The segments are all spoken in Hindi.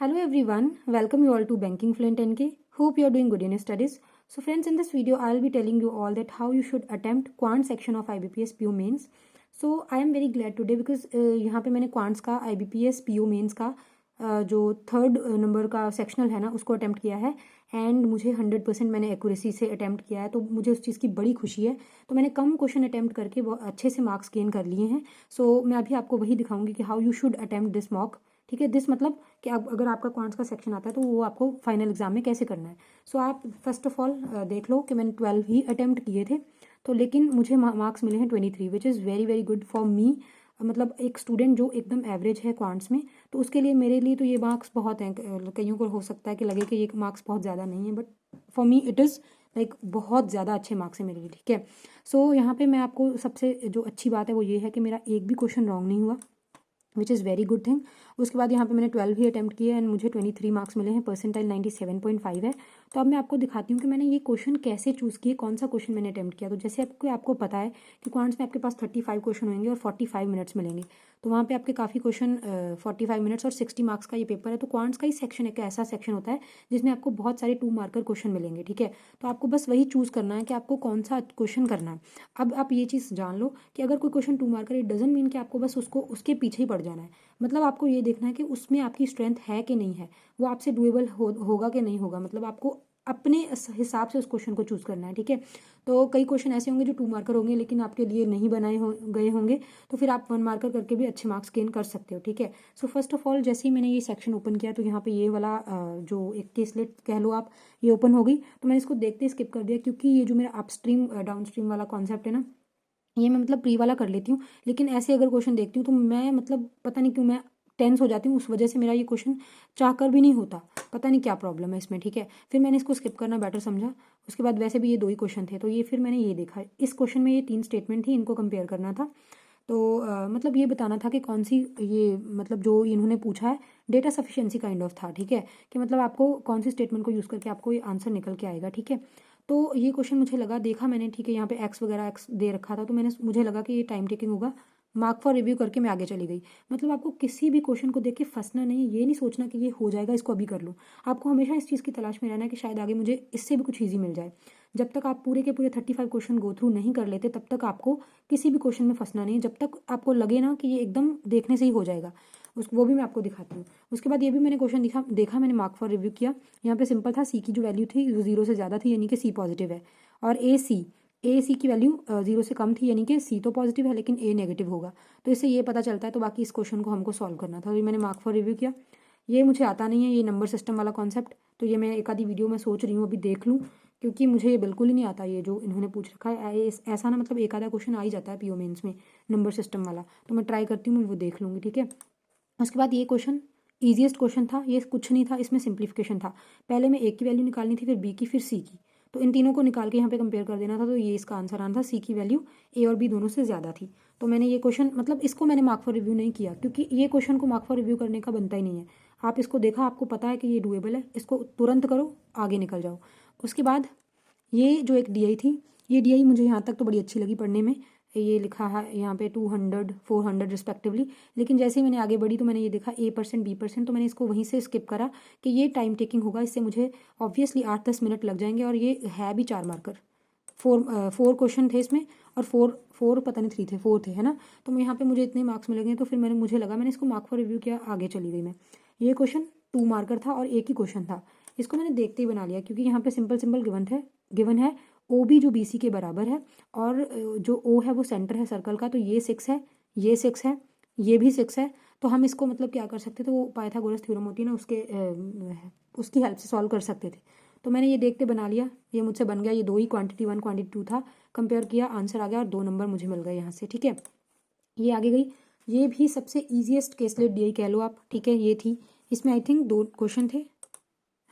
Hello everyone, welcome you all to Banking Fluent NK. Hope you are doing good in your studies. So friends, in this video I will be telling you all that how you should attempt quant section of IBPS PO mains. So I am very glad today because यहाँ पे मैंने quants का IBPS PO mains का जो थर्ड नंबर का सेक्शनल है ना उसको अटैम्प्ट किया है एंड मुझे 100% मैंने एक्यूरेसी से अटैम्प्ट किया है, तो मुझे उस चीज़ की बड़ी खुशी है। तो मैंने कम क्वेश्चन अटैम्प्ट करके वो अच्छे से मार्क्स गेन कर लिए हैं। सो मैं अभी आपको वही दिखाऊंगी कि how you should attempt this mock. ठीक है, दिस मतलब कि आप अगर आपका क्वांट्स का सेक्शन आता है तो वो आपको फाइनल एग्जाम में कैसे करना है। सो आप फर्स्ट ऑफ ऑल देख लो कि मैंने 12 ही अटैम्प्ट किए थे, तो लेकिन मुझे मार्क्स मिले हैं 23, which is very very good for me. मतलब एक स्टूडेंट जो एकदम एवरेज है क्वांट्स में, तो उसके लिए मेरे लिए तो ये मार्क्स बहुत हैं। कईयों को हो सकता है कि लगे कि ये मार्क्स बहुत ज़्यादा नहीं है, but for me it is like बहुत ज़्यादा अच्छे मार्क्स हैं मेरे लिए। ठीक है, सो यहाँ पे मैं आपको सबसे जो अच्छी बात है वो ये है कि मेरा एक भी क्वेश्चन रॉन्ग नहीं हुआ, which is very good thing. उसके बाद यहाँ पे मैंने 12 ही अटैम्प्ट किए एंड मुझे 23 मार्क्स मिले हैं, परसेंटाइल 97.5 है। तो अब मैं आपको दिखाती हूँ कि मैंने ये क्वेश्चन कैसे चूज़ किए, कौन सा क्वेश्चन मैंने अटैम्प्ट किया। तो जैसे आपको पता है कि क्वांट्स में आपके पास 35 क्वेश्चन होंगे और 45 मिनट्स मिलेंगे, तो वहाँ पे आपके काफ़ी क्वेश्चन 45 मिनट्स और 60 मार्क्स का ये पेपर है। तो क्वांट्स का ही सेक्शन एक ऐसा सेक्शन होता है जिसमें आपको बहुत सारे 2 मार्कर क्वेश्चन मिलेंगे। ठीक है, तो आपको बस वही चूज़ करना है कि आपको कौन सा क्वेश्चन करना है। अब आप ये चीज़ जान लो कि अगर कोई question 2 marker, it doesn't mean कि आपको बस उसको उसके पीछे ही पड़ जाना है। मतलब आपको ये देखना है कि उसमें आपकी स्ट्रेंथ है कि नहीं है, वो आपसे डुएबल होगा कि नहीं होगा। मतलब आपको अपने हिसाब से उस क्वेश्चन को चूज़ करना है। ठीक है, तो कई क्वेश्चन ऐसे होंगे जो 2 मार्कर होंगे लेकिन आपके लिए नहीं गए होंगे, तो फिर आप 1 मार्कर करके भी अच्छे मार्क्स गेन कर सकते हो। ठीक है, सो फर्स्ट ऑफ ऑल जैसे ही मैंने ये सेक्शन ओपन किया तो यहाँ पे ये वाला जो एक केसलेट कह लो आप, ये ओपन हो गई। तो मैंने इसको देखते स्किप कर दिया क्योंकि ये जो मेरा अपस्ट्रीम डाउन स्ट्रीम वाला कॉन्सेप्ट है ना, ये मैं मतलब प्री वाला कर लेती हूँ, लेकिन ऐसे अगर क्वेश्चन देखती हूँ तो मैं मतलब पता नहीं क्यों मैं टेंस हो जाती हूँ, उस वजह से मेरा ये क्वेश्चन चाह कर भी नहीं होता। पता नहीं क्या प्रॉब्लम है इसमें। ठीक है, फिर मैंने इसको स्किप करना बेटर समझा। उसके बाद वैसे भी ये 2 ही क्वेश्चन थे, तो ये फिर मैंने ये देखा, इस क्वेश्चन में ये 3 स्टेटमेंट थी, इनको कंपेयर करना था। तो मतलब ये बताना था कि कौन सी ये मतलब जो इन्होंने पूछा है डेटा सफिशिएंसी काइंड ऑफ था। ठीक है, कि मतलब आपको कौन सी स्टेटमेंट को यूज़ करके आपको ये आंसर निकल के आएगा। ठीक है, तो ये क्वेश्चन मुझे लगा, देखा मैंने, ठीक है, यहाँ पे एक्स वगैरह एक्स दे रखा था, तो मुझे लगा कि ये टाइम टेकिंग होगा, मार्क फॉर रिव्यू करके मैं आगे चली गई। मतलब आपको किसी भी क्वेश्चन को देख के फंसना नहीं, ये नहीं सोचना कि ये हो जाएगा इसको अभी कर लूँ। आपको हमेशा इस चीज़ की तलाश में रहना है कि शायद आगे मुझे इससे भी कुछ ईजी मिल जाए। जब तक आप पूरे के पूरे 35 क्वेश्चन गो थ्रू नहीं कर लेते तब तक आपको किसी भी क्वेश्चन में फंसना नहीं, जब तक आपको लगे ना कि ये एकदम देखने से ही हो जाएगा। वो भी मैं आपको दिखाती हूँ। उसके बाद ये भी मैंने क्वेश्चन देखा, मैंने मार्क फॉर रिव्यू किया। यहाँ पे सिंपल था, सी की जो वैल्यू थी वो 0 से ज़्यादा थी यानी कि सी पॉजिटिव है, और ए सी की वैल्यू 0 से कम थी यानी कि सी तो पॉजिटिव है लेकिन ए नेगेटिव होगा। तो इससे ये पता चलता है। तो बाकी इस क्वेश्चन को हमको सॉल्व करना था, तो ये मैंने मार्क फॉर रिव्यू किया। ये मुझे आता नहीं है, ये नंबर सिस्टम वाला कॉन्सेप्ट, तो ये मैं एक आधी वीडियो में सोच रही हूँ अभी देख लूँ, क्योंकि मुझे ये बिल्कुल ही नहीं आता ये जो इन्होंने पूछ रखा है। ऐसा ना मतलब एक आधा क्वेश्चन आ ही जाता है पीओ मेंस में नंबर सिस्टम वाला, तो मैं ट्राई करती हूँ, वो देख लूँगी। ठीक है, उसके बाद ये क्वेश्चन ईजिएस्ट क्वेश्चन था, ये कुछ नहीं था, इसमें सिंप्लीफिकेशन था। पहले में ए की वैल्यू निकालनी थी, फिर बी की, फिर सी की, तो इन तीनों को निकाल के यहाँ पे कंपेयर कर देना था। तो ये इसका आंसर आना था, सी की वैल्यू ए और बी दोनों से ज़्यादा थी। तो मैंने ये क्वेश्चन मतलब इसको मैंने मार्क फॉर रिव्यू नहीं किया क्योंकि ये क्वेश्चन को मार्क फॉर रिव्यू करने का बनता ही नहीं है। आप इसको देखा, आपको पता है कि ये डुएबल है, इसको तुरंत करो, आगे निकल जाओ। उसके बाद ये जो एक डीआई थी, ये डीआई मुझे यहाँ तक तो बड़ी अच्छी लगी पढ़ने में। ये लिखा है यहाँ पे 200 400 रिस्पेक्टिवली, लेकिन जैसे ही मैंने आगे बढ़ी तो मैंने ये देखा A% B%, तो मैंने इसको वहीं से स्किप करा कि ये टाइम टेकिंग होगा, इससे मुझे ऑब्वियसली 8-10 मिनट लग जाएंगे, और ये है भी 4 मार्कर। फोर क्वेश्चन थे इसमें, और फोर पता नहीं 3 थे, 4 थे, है ना। तो यहाँ पे मुझे इतने मार्क्स मिलेंगे, तो फिर मैंने इसको मार्क फॉर रिव्यू किया, आगे चली गई मैं। ये क्वेश्चन 2 मार्कर था और एक ही क्वेश्चन था, इसको मैंने देखते ही बना लिया क्योंकि यहाँ पे सिंपल सिंपल गिवन है ओ बी जो बी सी के बराबर है, और जो ओ है वो सेंटर है सर्कल का, तो ये 6 है, ये 6 है, ये भी 6 है। तो हम इसको मतलब क्या कर सकते थे, वो पाइथागोरस थ्योरम होती है ना, उसकी हेल्प से सॉल्व कर सकते थे। तो मैंने ये देखते बना लिया, ये मुझसे बन गया। ये 2 ही क्वांटिटी 1 क्वांटिटी 2 था, कंपेयर किया, आंसर आ गया और 2 नंबर मुझे मिल गए यहाँ से। ठीक है, ये आगे गई। ये भी सबसे ईजिएस्ट केसलेट डी कह लो आप। ठीक है, ये थी, इसमें आई थिंक 2 क्वेश्चन थे,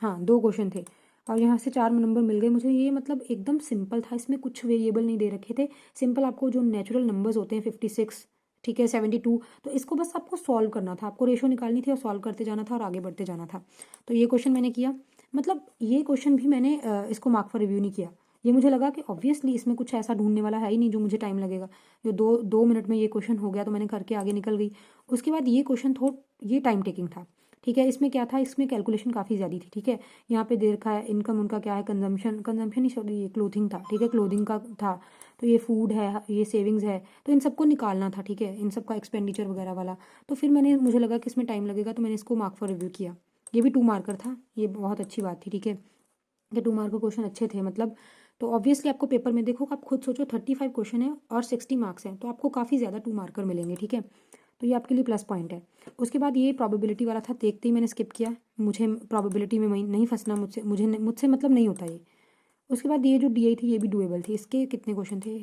हाँ 2 क्वेश्चन थे, और यहाँ से 4 नंबर मिल गए मुझे। ये मतलब एकदम सिंपल था, इसमें कुछ वेरिएबल नहीं दे रखे थे। सिंपल आपको जो नेचुरल नंबर्स होते हैं 56, ठीक है, 72, तो इसको बस आपको सॉल्व करना था, आपको रेशो निकालनी थी और सॉल्व करते जाना था और आगे बढ़ते जाना था। तो ये क्वेश्चन मैंने किया। मतलब ये क्वेश्चन भी मैंने इसको मार्क फॉर रिव्यू नहीं किया। ये मुझे लगा कि ऑब्वियसली इसमें कुछ ऐसा ढूंढने वाला है ही नहीं जो मुझे टाइम लगेगा। जो दो मिनट में ये क्वेश्चन हो गया, तो मैंने करके आगे निकल गई। उसके बाद ये क्वेश्चन ये टाइम टेकिंग था। ठीक है। इसमें क्या था, इसमें कैलकुलेशन काफ़ी ज़्यादा थी, ठीक है। यहाँ पे दे रखा है इनकम उनका क्या है, कंजम्पशन ही, सॉरी ये क्लोथिंग था, ठीक है, क्लोथिंग का था। तो ये फूड है, ये सेविंग्स है, तो इन सबको निकालना था, ठीक है, इन सबका एक्सपेंडिचर वगैरह वाला। तो फिर मुझे लगा कि इसमें टाइम लगेगा, तो मैंने इसको मार्क फॉर रिव्यू किया। ये भी 2 मार्कर था, ये बहुत अच्छी बात थी, ठीक है, कि 2 मार्क क्वेश्चन अच्छे थे मतलब। तो ऑब्वियसली आपको पेपर में देखो, आप खुद सोचो 35 क्वेश्चन है और 60 मार्क्स हैं, तो आपको काफ़ी ज़्यादा 2 मार्कर मिलेंगे, ठीक है। तो ये आपके लिए प्लस पॉइंट है। उसके बाद ये प्रोबेबिलिटी वाला था, देखते ही मैंने स्किप किया, मुझे प्रोबेबिलिटी में नहीं फंसना, मुझसे मतलब नहीं होता ये। उसके बाद ये जो डी आई थी ये भी डुएबल थी। इसके कितने क्वेश्चन थे,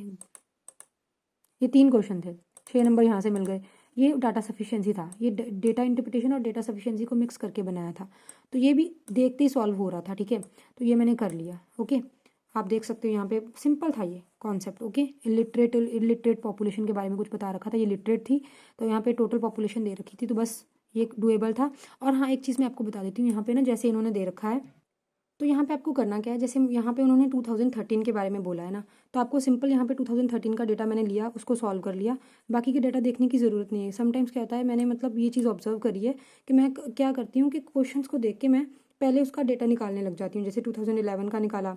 ये 3 क्वेश्चन थे, 6 नंबर यहाँ से मिल गए। ये डाटा सफिशिएंसी था, ये डेटा इंटरप्रिटेशन और डेटा सफिशिएंसी को मिक्स करके बनाया था, तो ये भी देखते ही सॉल्व हो रहा था, ठीक है। तो ये मैंने कर लिया, ओके। आप देख सकते हो यहाँ पे सिंपल था ये कॉन्सेप्ट, ओके। इलिटरेट पॉपुलेशन के बारे में कुछ बता रखा था, ये लिटरेट थी, तो यहाँ पे टोटल पॉपुलेशन दे रखी थी, तो बस ये डुएबल था। और हाँ, एक चीज़ मैं आपको बता देती हूँ, यहाँ पे ना जैसे इन्होंने दे रखा है, तो यहाँ पे आपको करना क्या है, जैसे यहाँ पे उन्होंने 2013 के बारे में बोला है ना, तो आपको सिंपल यहाँ पे 2013 का डेटा मैंने लिया, उसको सॉल्व कर लिया, बाकी के डेटा देखने की ज़रूरत नहीं है। समटाइम्स क्या होता है, मैंने मतलब ये चीज़ ऑब्जर्व करी है कि मैं क्या करती हूँ कि क्वेश्चंस को देख के मैं पहले उसका डेटा निकालने लग जाती हूँ। जैसे 2011 का निकाला,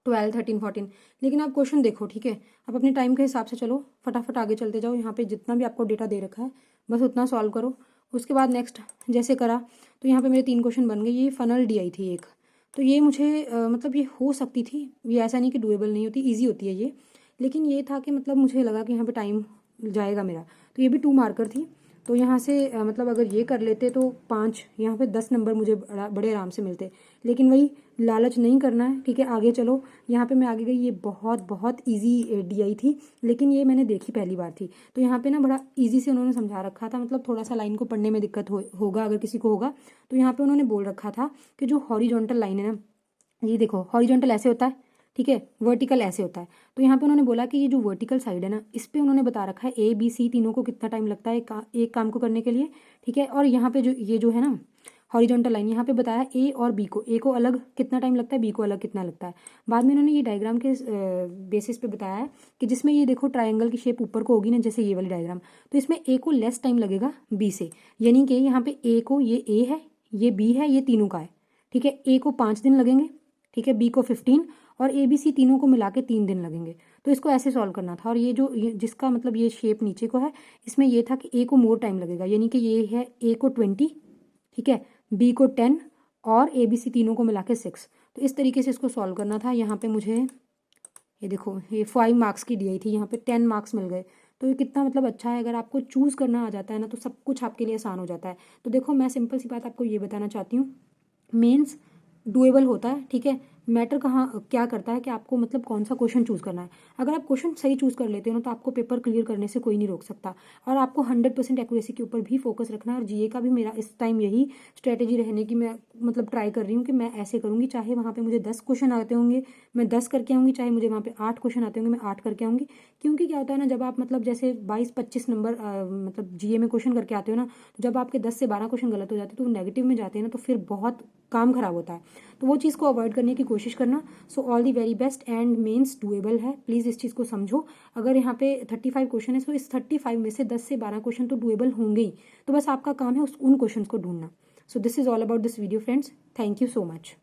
12, 13, 14, लेकिन आप क्वेश्चन देखो, ठीक है, आप अपने टाइम के हिसाब से चलो, फटाफट आगे चलते जाओ। यहाँ पे जितना भी आपको डेटा दे रखा है बस उतना सॉल्व करो। उसके बाद नेक्स्ट जैसे करा, तो यहाँ पे मेरे 3 क्वेश्चन बन गए। ये फनल डी आई थी एक, तो ये मुझे मतलब ये हो सकती थी, ये ऐसा नहीं कि डुएबल नहीं होती, ईजी होती है ये, लेकिन ये था कि मतलब मुझे लगा कि यहाँ पे टाइम जाएगा मेरा, तो ये भी 2 मार्कर थी। तो यहाँ से मतलब अगर ये कर लेते तो 5, यहाँ पे 10 नंबर मुझे बड़े आराम से मिलते, लेकिन वही लालच नहीं करना है, ठीक है। आगे चलो, यहाँ पे मैं आगे गई, ये बहुत बहुत इजी डी आई थी, लेकिन ये मैंने देखी पहली बार थी, तो यहाँ पे ना बड़ा इजी से उन्होंने समझा रखा था, मतलब थोड़ा सा लाइन को पढ़ने में दिक्कत होगा अगर किसी को होगा, तो यहाँ पे उन्होंने बोल रखा था कि जो हॉरिजॉन्टल लाइन है ना, ये देखो हॉरिजॉन्टल ऐसे होता है, ठीक है, वर्टिकल ऐसे होता है। तो यहाँ पे उन्होंने बोला कि ये जो वर्टिकल साइड है ना, इस पे उन्होंने बता रखा है ए बी सी तीनों को कितना टाइम लगता है एक काम को करने के लिए, ठीक है। और यहाँ पे जो ये जो है ना हॉरिजॉन्टल लाइन, यहाँ पे बताया ए और बी को, ए को अलग कितना टाइम लगता है, बी को अलग कितना लगता है। बाद में इन्होंने ये डायग्राम के बेसिस पे बताया है कि जिसमें ये देखो ट्राइंगल की शेप ऊपर को होगी ना, जैसे ये वाली डायग्राम, तो इसमें ए को लेस टाइम लगेगा बी से, यानी कि यहाँ पे ए को, ये ए है, ये बी है, ये तीनों का है, ठीक है। ए को 5 दिन लगेंगे, ठीक है, बी को 15, और ए बी सी तीनों को मिला के 3 दिन लगेंगे। तो इसको ऐसे सॉल्व करना था। और ये जो जिसका मतलब ये शेप नीचे को है, इसमें ये था कि ए को मोर टाइम लगेगा, यानी कि ये है ए को 20, ठीक है, बी को 10, और ए बी सी तीनों को मिला के 6। तो इस तरीके से इसको सॉल्व करना था। यहाँ पे मुझे ये देखो, ये 5 मार्क्स की दी आई थी, यहाँ पे 10 मार्क्स मिल गए। तो ये कितना मतलब अच्छा है, अगर आपको चूज़ करना आ जाता है ना, तो सब कुछ आपके लिए आसान हो जाता है। तो देखो, मैं सिंपल सी बात आपको ये बताना चाहती हूँ, मेंस डुएबल होता है, ठीक है। मैटर कहाँ क्या करता है कि आपको मतलब कौन सा क्वेश्चन चूज़ करना है। अगर आप क्वेश्चन सही चूज़ कर लेते हो ना, तो आपको पेपर क्लियर करने से कोई नहीं रोक सकता। और आपको 100% एक्यूरेसी के ऊपर भी फोकस रखना है। और जीए का भी मेरा इस टाइम यही स्ट्रेटेजी रहने की मैं मतलब ट्राई कर रही हूँ कि मैं ऐसे करूँगी, चाहे वहाँ पे मुझे 10 क्वेश्चन आते होंगे मैं 10 करके आऊँगी, चाहे मुझे वहाँ पे 8 क्वेश्चन आते होंगे मैं 8 करके आऊँगी। क्योंकि क्या होता है ना, जब आप मतलब जैसे 22-25 नंबर मतलब जीए में क्वेश्चन करके आते हो ना, जब आपके 10 से 12 क्वेश्चन गलत हो जाते हैं तो वो नेगेटिव में जाते हैं ना, तो फिर बहुत काम खराब होता है। तो वो चीज़ को अवॉइड करने की कोशिश करना। So all the very best, and मेंस डुएबल है, प्लीज़ इस चीज़ को समझो। अगर यहाँ पे 35 क्वेश्चन है, तो इस 35 में से 10 से 12 क्वेश्चन तो डुएबल होंगे ही, तो बस आपका काम है उन क्वेश्चन को ढूंढना। So this is all about this video friends, thank you so much.